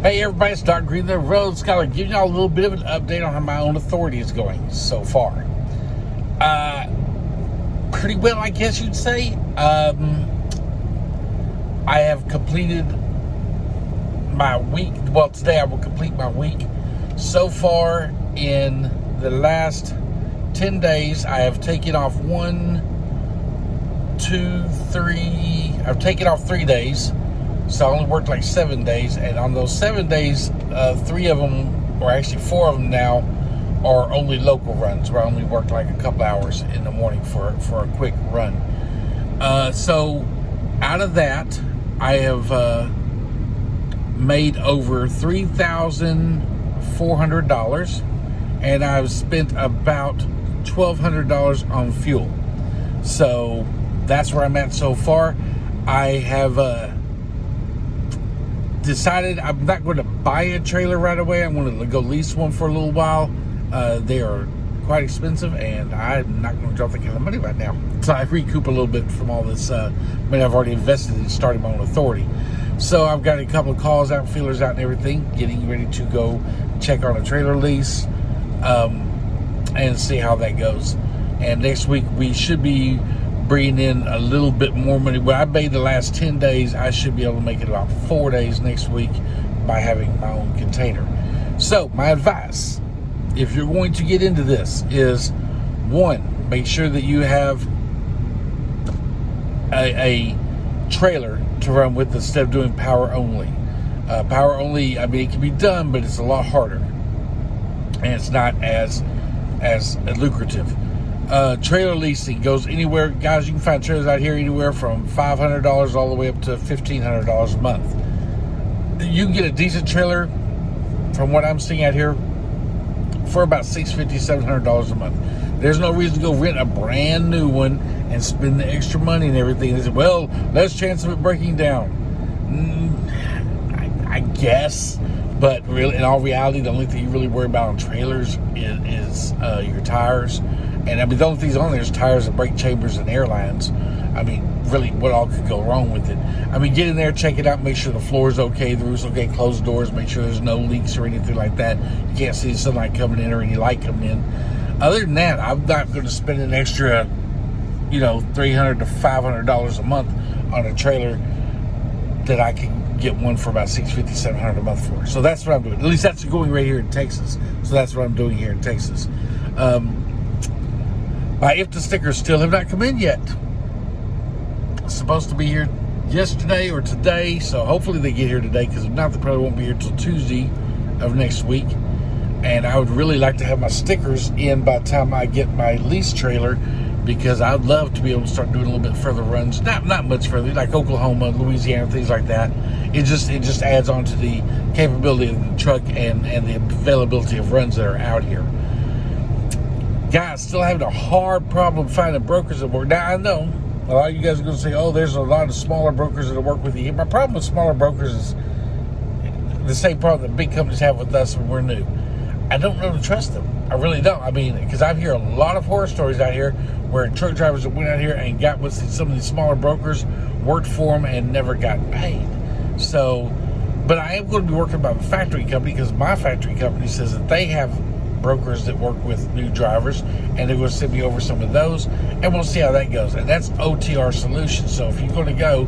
Hey everybody, it's Dr. Green, the Road Scholar, giving y'all a little bit of an update on how my own authority is going so far. Pretty well, I guess you'd say. I have completed my week. Well, today I will complete my week. So far, in the last 10 days, I have taken off I've taken off 3 days. So I only worked like 7 days, and on those 7 days, 3 of them, or actually 4 of them now, are only local runs, where I only work like a couple hours in the morning for a quick run. So out of that, I have made over $3,400, and I've spent about $1,200 on fuel. So that's where I'm at so far. I have decided I'm not going to buy a trailer right away. I'm going to go lease one for a little while. They are quite expensive, and I'm not going to drop that kind of money right now. So I recoup a little bit from all this money I've already invested in starting my own authority. So I've got a couple of calls out, feelers out, and everything, getting ready to go check on a trailer lease and see how that goes. And next week we should be bringing in a little bit more money. What I made the last 10 days, I should be able to make it about 4 days next week by having my own container. So my advice, if you're going to get into this, is 1, make sure that you have a trailer to run with instead of doing power only. Power only, I mean, it can be done, but it's a lot harder, and it's not as lucrative. Trailer leasing goes anywhere, guys. You can find trailers out here anywhere from $500 all the way up to $1,500 a month. You can get a decent trailer, from what I'm seeing out here, for about $650, $700 a month. There's no reason to go rent a brand new one and spend the extra money and everything. They say, well, less chance of it breaking down. I guess, but really, in all reality, the only thing you really worry about on trailers is your tires. And I mean, the only things on there is tires and brake chambers and airlines. I mean, really, what all could go wrong with it? I mean, get in there, check it out, make sure the floor's okay, the roof's okay, close the doors, make sure there's no leaks or anything like that. You can't see the sunlight coming in or any light coming in. Other than that, I'm not going to spend an extra, $300 to $500 a month on a trailer that I can get one for about $650, $700 a month for. So that's what I'm doing. At least that's going right here in Texas. So that's what I'm doing here in Texas. My IFTA stickers still have not come in yet. It's supposed to be here yesterday or today, so hopefully they get here today, because if not, they probably won't be here till Tuesday of next week. And I would really like to have my stickers in by the time I get my lease trailer, because I'd love to be able to start doing a little bit further runs. Not much further, like Oklahoma, Louisiana, things like that. It just adds on to the capability of the truck and the availability of runs that are out here. Guys, still having a hard problem finding brokers that work. Now, I know a lot of you guys are going to say, oh, there's a lot of smaller brokers that work with you. My problem with smaller brokers is the same problem that big companies have with us when we're new. I don't know to trust them. I really don't. I mean, because I hear a lot of horror stories out here where truck drivers that went out here and got with some of these smaller brokers, worked for them, and never got paid. So, but I am going to be working by the factory company, because my factory company says that they have brokers that work with new drivers, and they're going to send me over some of those, and we'll see how that goes. And that's OTR Solutions. So if you're going to go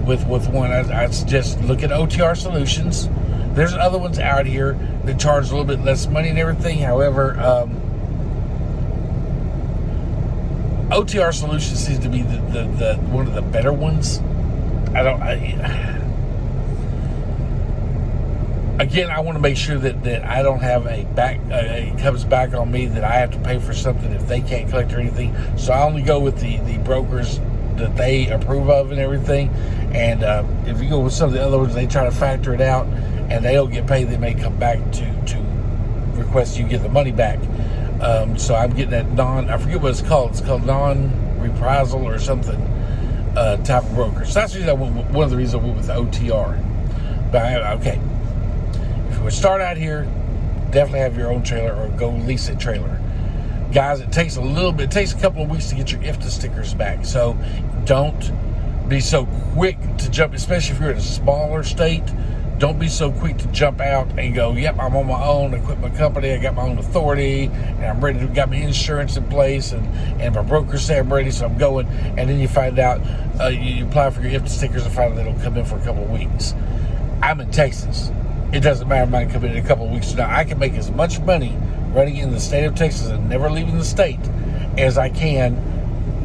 with one, I'd suggest look at OTR Solutions. There's other ones out here that charge a little bit less money and everything. However, OTR Solutions seems to be the one of the better ones. Again, I want to make sure that I don't have it comes back on me that I have to pay for something if they can't collect or anything. So I only go with the brokers that they approve of and everything. And if you go with some of the other ones, they try to factor it out and they don't get paid. They may come back to request you get the money back. So I'm getting that I forget what it's called. It's called non-reprisal or something type of broker. So that's one of the reasons I went with the OTR. But okay. If you would start out here, definitely have your own trailer or go lease a trailer. Guys, it takes a couple of weeks to get your IFTA stickers back. So don't be so quick to jump, especially if you're in a smaller state. don't be so quick to jump out and go, yep, I'm on my own. I quit my company. I got my own authority, and I'm ready to got my insurance in place, and my brokers say I'm ready, so I'm going. And then you find out you apply for your IFTA stickers and find out they don't come in for a couple of weeks. I'm in Texas. It doesn't matter if I come in a couple of weeks or not. I can make as much money running in the state of Texas and never leaving the state as I can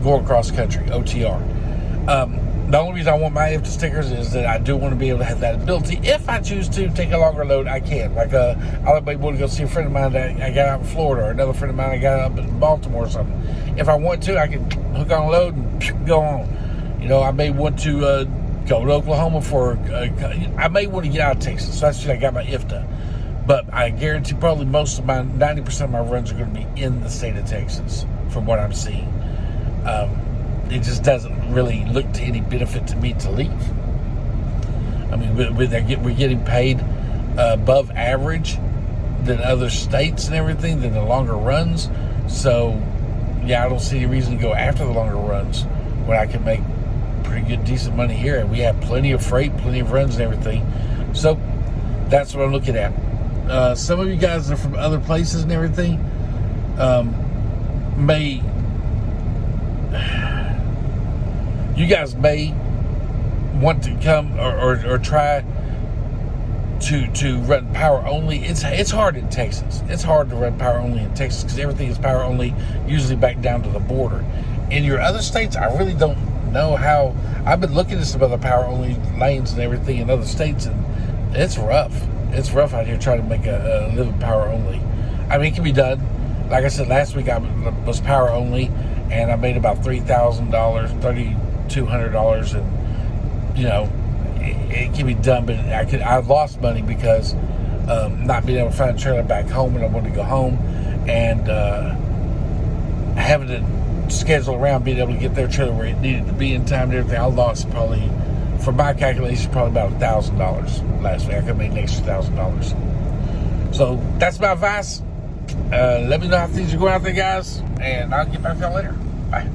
going across country, OTR. The only reason I want my IFTA stickers is that I do want to be able to have that ability. If I choose to take a longer load, I can. Like, I'll be able to go see a friend of mine that I got out in Florida, or another friend of mine I got up in Baltimore or something. If I want to, I can hook on a load and go on. You know, I may want to go to Oklahoma for, I may want to get out of Texas. So that's just I got my IFTA. But I guarantee probably most of my, 90% of my runs are going to be in the state of Texas, from what I'm seeing. It just doesn't really look to any benefit to me to leave. I mean, we're getting paid above average than other states and everything, than the longer runs. So, yeah, I don't see any reason to go after the longer runs when I can make pretty good, decent money here. And we have plenty of freight, plenty of runs and everything. So, that's what I'm looking at. Some of you guys are from other places and everything you guys may want to come or try to run power only. It's hard in Texas. It's hard to run power only in Texas because everything is power only, usually back down to the border. In your other states, I really don't know how. I've been looking at some other power only lanes and everything in other states, and it's rough. It's rough out here trying to make a living power only. I mean, it can be done. Like I said, last week I was power only, and I made about $3,000, $3,200, and you know, it can be done. But I lost money because not being able to find a trailer back home, and I wanted to go home, and having to schedule around being able to get their trailer where it needed to be in time and everything. I lost probably, for my calculations, probably about $1,000 last week. I could have made an extra $1,000. So that's my advice. Let me know how things are going out there, guys, and I'll get back to y'all later. Bye.